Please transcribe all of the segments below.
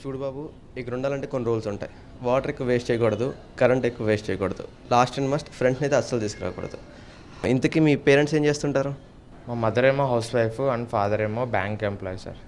చూడు బాబు, ఇక్కడ ఉండాలంటే కొన్ని రూల్స్ ఉంటాయి. వాటర్ ఎక్కువ వేస్ట్ చేయకూడదు, కరెంట్ ఎక్కువ వేస్ట్ చేయకూడదు, లాస్ట్ అండ్ మస్ట్ ఫ్రెండ్స్ని అయితే అస్సలు తీసుకురాకూడదు. ఇంతకీ మీ పేరెంట్స్ ఏం చేస్తుంటారు? మా మదర్ ఏమో హౌస్ వైఫ్ అండ్ ఫాదర్ ఏమో బ్యాంక్ ఎంప్లాయీ సార్.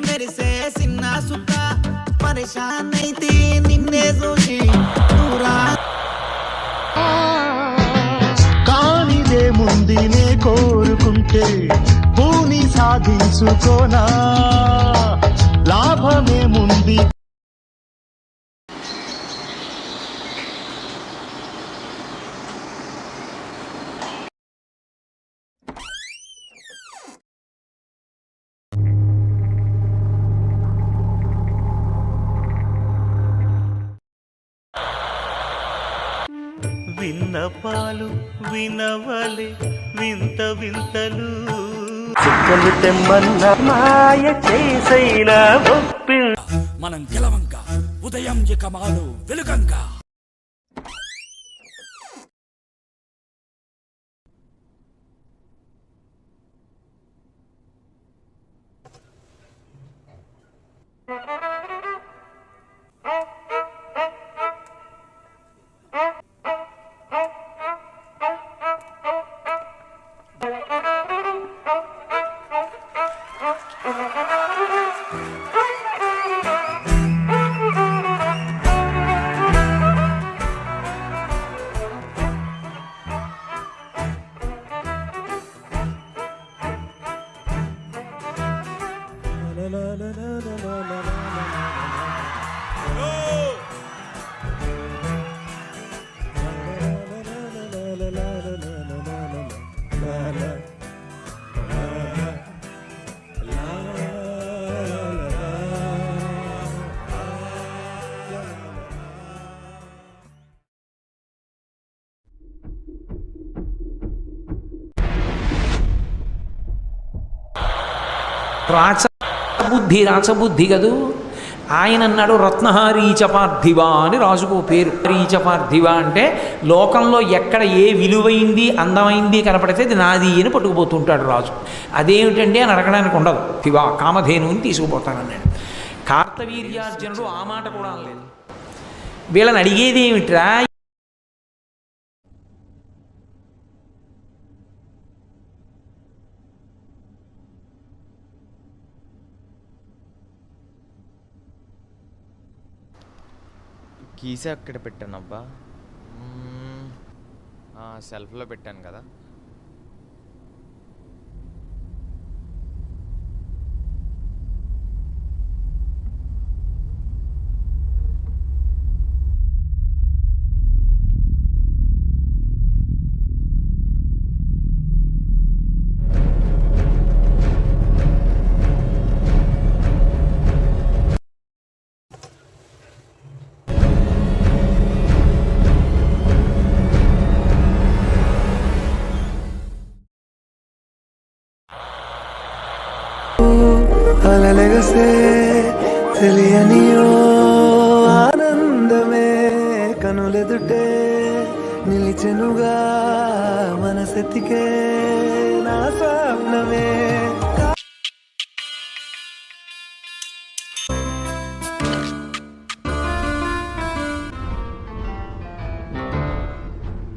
మెరిసే సిన్న సుక్క పరేషాన్ అయితే నిన్నే చూసి దూరా కానిదేముంది నే కోరుకుంటే భూని సాధించుకోనా లాభమేముంది. విన్నపాలు వినవలే వింత వింతలు చుక్కలు తెమ్మన్న మాయ చేసైనా ఒప్పి మనం గెలవంగా ఉదయం ఇకమాలు వెలుగంగా. రాచబుద్ధి కదూ. ఆయన అన్నాడు రత్నహారీచ పార్థివ అని రాజుకు పేరు. రీచ పార్థివ అంటే లోకంలో ఎక్కడ ఏ విలువైంది అందమైంది కనపడితే అది నాది అని పట్టుకుపోతుంటాడు రాజు. అదేమిటండి అని అడగడానికి ఉండదు. శివ కామధేనుని తీసుకుపోతానన్నాడు. కార్తవీర్యార్జునుడు ఆ మాట కూడా అనలేదు. వీళ్ళని అడిగేది ఏమిట్రా, కీసే అక్కడ పెట్టాను అబ్బా. సెల్ఫ్లో పెట్టాను కదా. అలలెగసే తెలియనియో ఆనందమే కనులెదుటే నిలిచెనుగా మనసెతికే నా స్వప్నమే.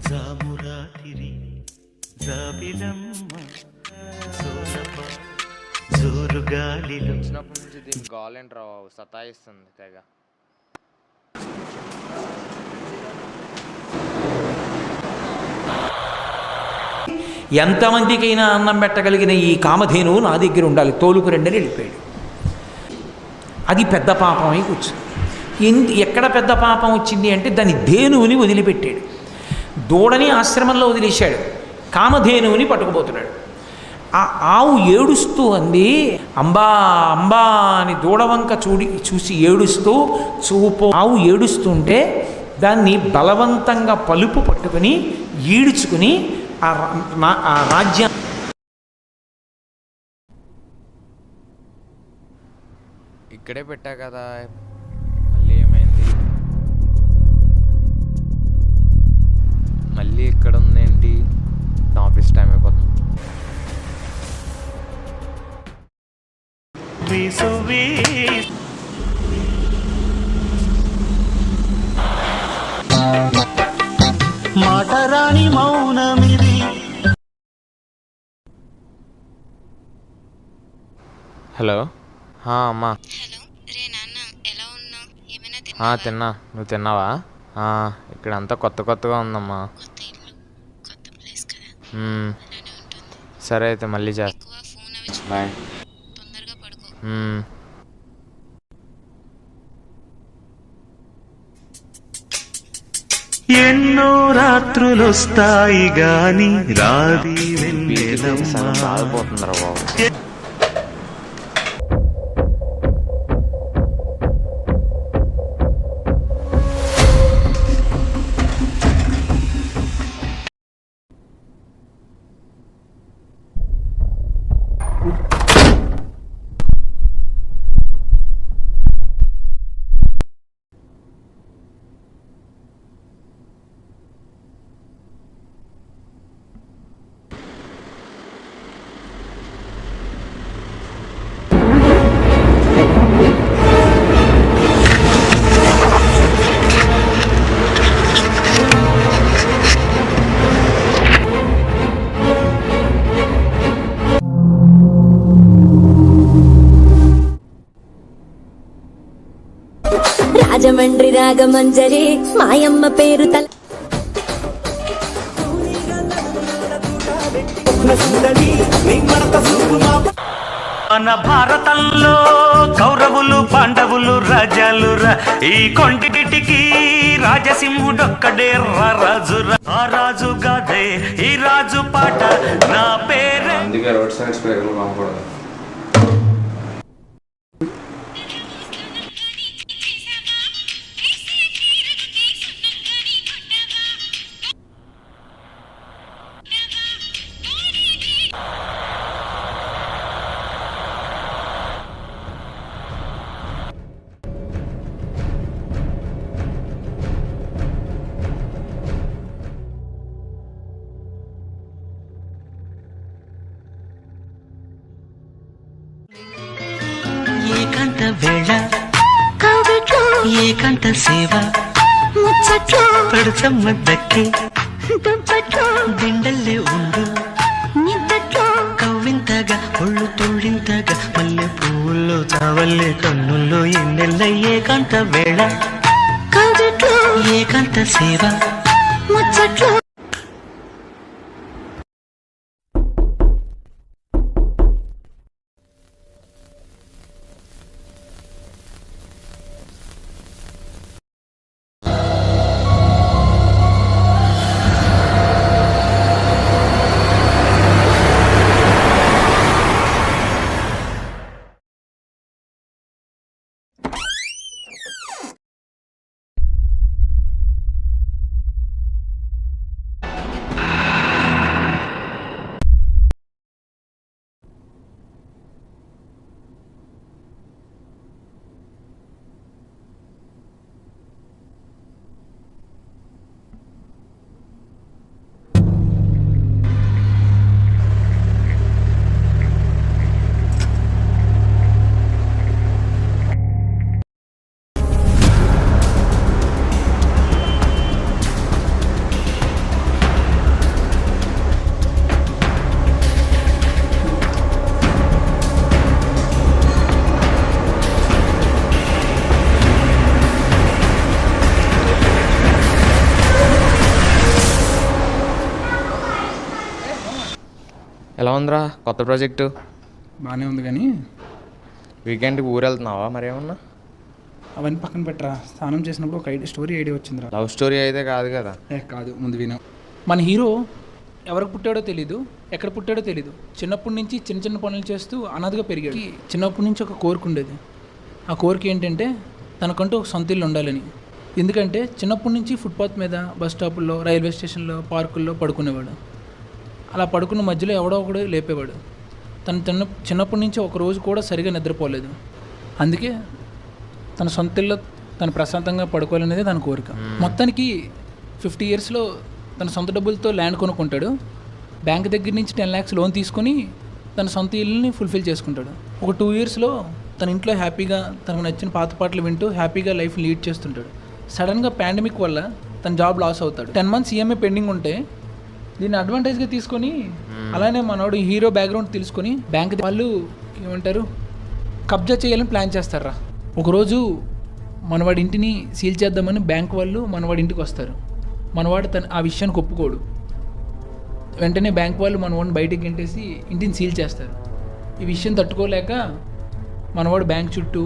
జామురాతిరి జాబిలమ్మ జోరు గాలిలో వచ్చినప్పటి నుంచి దీనికి గాలేంటి రావు, సతాయిస్తుంది తెగ. ఎంతమందికైనా అన్నం పెట్టగలిగిన ఈ కామధేను నా దగ్గర ఉండాలి, తోలుకు రెండని వెళ్ళిపోయాడు. అది పెద్ద పాపమై కూర్చుంది. ఎక్కడ పెద్ద పాపం వచ్చింది అంటే దాని ధేనువుని వదిలిపెట్టాడు. దూడని ఆశ్రమంలో వదిలేశాడు, కామధేనువుని పట్టుకుపోతున్నాడు. ఆ ఆవు ఏడుస్తూ అంది, అంబా అంబా అని దూడవంక చూసి ఏడుస్తూ ఆవు ఏడుస్తుంటే దాన్ని బలవంతంగా పలుపు పట్టుకుని ఈడ్చుకుని ఆ రాజ్యం. ఇక్కడే పెట్టా కదా, మళ్ళీ ఏమైంది? మళ్ళీ ఇక్కడ ఉందేంటి? ఆఫీస్ టైం అయిపోతుంది. వీసు మాట రాని మౌనమిది. హలో, అమ్మా. హలో రే నాన్న, ఎలా ఉన్నావు? ఏమైనా తిన్నా. నువ్వు తిన్నావా? ఇక్కడ అంతా కొత్తగా ఉందమ్మా. కొత్త ఇల్లు, కొత్త ప్లేస్ కదా, మ్మ్. అలానే ఉంటుంది. సరే అయితే మళ్ళీ చేస్తా. ఎక్కువ ఫోన్ అవి చూడు. బాయ్. తొందరగా పడుకో. మ్మ్. ఎన్నో రాత్రులొస్తాయి గాని రాది వెన్నెలమ్మ. బాగుపోతుందిరా బాబు. రాజమండ్రి రాగమంజరి మాయమ్మ పేరు తల మన భారతంలో కౌరవులు పాండవులు రాజాలు ఈ కొంటిటికి రాజసింహుడొక్కడే రాజురా. ఆ రాజు గాదే ఈ రాజు పాట నా పేరే. అందుకే రోడ్ సైడ్ స్ప్రేలు కొనకూడదు. ఏకాంత వేళ ఏకాంత సేవ పడుచమ్మ దక్కి దిండల్లే ఉండు కవ్వింతగా ఒళ్ళు తోడింతగా మల్లె పువ్వుల్లో చావల్లే కన్నుల్లో ఎన్నెల్ల ఏకాంత వేళ ఏకాంత సేవ. ఎలా ఉందిరా కొత్త ప్రాజెక్టు? బాగానే ఉంది కానీ వీకెండ్కి ఊరు వెళ్తున్నావా మరేమన్నా? అవన్నీ పక్కన పెట్టరా. స్నానం చేసినప్పుడు ఒక స్టోరీ ఐడియా వచ్చిందిరా. లవ్ స్టోరీ అయితే కాదు కదా. కాదు, ముందు విను. మన హీరో ఎవరికి పుట్టాడో తెలీదు, ఎక్కడ పుట్టాడో తెలీదు. చిన్నప్పటి నుంచి చిన్న చిన్న పనులు చేస్తూ అనాథగా పెరిగాడు. చిన్నప్పటి నుంచి ఒక కోరిక ఉండేది. ఆ కోరిక ఏంటంటే తనకంటూ ఒక సొంత ఇల్లు ఉండాలని. ఎందుకంటే చిన్నప్పటి నుంచి ఫుట్పాత్ మీద, బస్ స్టాపుల్లో, రైల్వే స్టేషన్లో, పార్కుల్లో పడుకునేవాడు. అలా పడుకున్న మధ్యలో ఎవడో ఒకడు లేపేవాడు. తను చిన్నప్పటి నుంచి ఒక రోజు కూడా సరిగా నిద్రపోలేదు. అందుకే తన సొంత ఇల్లు తను ప్రశాంతంగా పడుకోవాలనేది తన కోరిక. మొత్తానికి 50 yearsలో తన సొంత డబ్బులతో ల్యాండ్ కొనుక్కుంటాడు. బ్యాంక్ దగ్గర నుంచి 10 lakhs లోన్ తీసుకొని తన సొంత ఇల్లుని ఫుల్ఫిల్ చేసుకుంటాడు. ఒక 2 yearsలో తన ఇంట్లో హ్యాపీగా తనకు నచ్చిన పాత పాటలు వింటూ హ్యాపీగా లైఫ్ లీడ్ చేస్తుంటాడు. సడన్గా పాండమిక్ వల్ల తన జాబ్ లాస్ అవుతాడు. 10 months ఈఎంఐ పెండింగ్ ఉంటే దీన్ని అడ్వాంటేజ్గా తీసుకొని అలానే మనోడు హీరో బ్యాక్గ్రౌండ్ తెలుసుకొని బ్యాంక్ వాళ్ళు ఏమంటారు కబ్జా చేయాలని ప్లాన్ చేస్తారా. ఒకరోజు మనవాడి ఇంటిని సీల్ చేద్దామని బ్యాంక్ వాళ్ళు మనవాడి ఇంటికి వస్తారు. మనవాడు ఆ విషయానికి ఒప్పుకోడు. వెంటనే బ్యాంక్ వాళ్ళు మనవాడిని బయటికి గెంటేసి ఇంటిని సీల్ చేస్తారు. ఈ విషయం తట్టుకోలేక మనవాడు బ్యాంక్ చుట్టూ,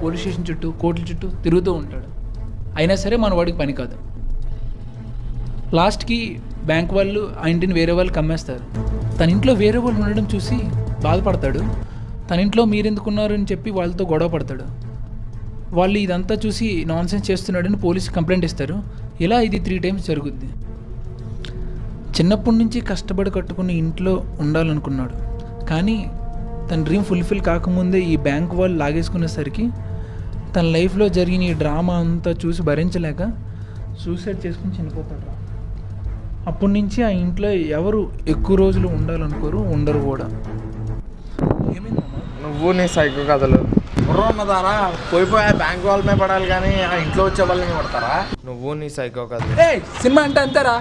పోలీస్ స్టేషన్ చుట్టూ, కోర్టుల చుట్టూ తిరుగుతూ ఉంటాడు. అయినా సరే మనవాడికి పని కాదు. లాస్ట్కి బ్యాంక్ వాళ్ళు ఆ ఇంటిని వేరే వాళ్ళకి అమ్మేస్తారు. తన ఇంట్లో వేరే వాళ్ళు ఉండడం చూసి బాధపడతాడు. తన ఇంట్లో మీరెందుకున్నారు అని చెప్పి వాళ్ళతో గొడవ పడతాడు. వాళ్ళు ఇదంతా చూసి నాన్సెన్స్ చేస్తున్నాడని పోలీసు కంప్లైంట్ ఇస్తారు. ఇలా ఇది 3 times జరుగుద్ది. చిన్నప్పటి నుంచి కష్టపడి కట్టుకుని ఇంట్లో ఉండాలనుకున్నాడు. కానీ తన డ్రీమ్ ఫుల్ఫిల్ కాకముందే ఈ బ్యాంక్ వాళ్ళు లాగేసుకునేసరికి తన లైఫ్లో జరిగిన ఈ డ్రామా అంతా చూసి భరించలేక సూసైడ్ చేసుకుని చనిపోతాడు. అప్పటి నుంచి ఆ ఇంట్లో ఎవరు ఎక్కువ రోజులు ఉండాలనుకోరు, ఉండరు కూడా. నువ్వు నీ సైకో కథలు బుర్ర ఉన్నదారా. పోయిపోయా బ్యాంక్ వాళ్ళ మీద పడాలి కానీ ఆ ఇంట్లో వచ్చే వాళ్ళని పడతారా. నువ్వు నీ సైకో కథలు. సినిమా అంటే అంతేరా.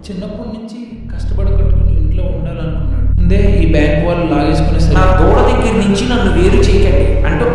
చిన్నప్పటి నుంచి కష్టపడి కట్టుకుని ఇంట్లో ఉండాలనుకున్నాడు. ముందే ఈ బ్యాంక్ వాళ్ళు లాగేసుకునే నా దూడ దగ్గర నుంచి నన్ను వేరు చేయకండి అంటూ